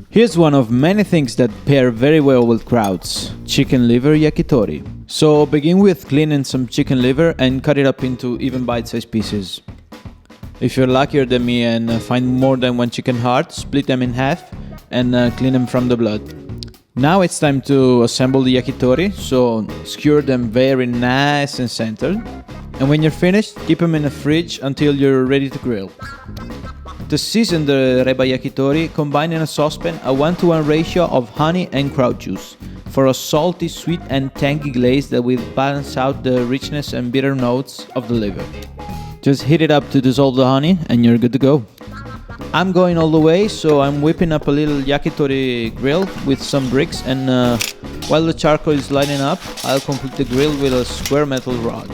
Here's one of many things that pair very well with krauts: chicken liver yakitori. So begin with cleaning some chicken liver and cut it up into even bite-sized pieces. If you're luckier than me and find more than one chicken heart, split them in half and clean them from the blood. Now it's time to assemble the yakitori, so skewer them very nice and centered. And when you're finished, keep them in the fridge until you're ready to grill. To season the Reba yakitori, combine in a saucepan a 1-to-1 ratio of honey and kraut juice for a salty, sweet and tangy glaze that will balance out the richness and bitter notes of the liver. Just heat it up to dissolve the honey and you're good to go. I'm going all the way, so I'm whipping up a little yakitori grill with some bricks, and while the charcoal is lighting up, I'll complete the grill with a square metal rod.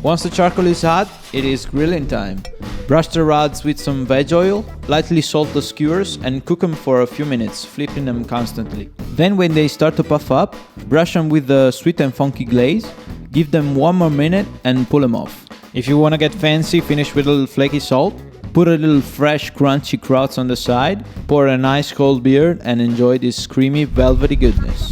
Once the charcoal is hot, it is grilling time. Brush the rods with some veg oil, lightly salt the skewers and cook them for a few minutes, flipping them constantly. Then when they start to puff up, brush them with the sweet and funky glaze, give them one more minute and pull them off. If you want to get fancy, finish with a little flaky salt, put a little fresh crunchy krauts on the side, pour a nice cold beer and enjoy this creamy velvety goodness.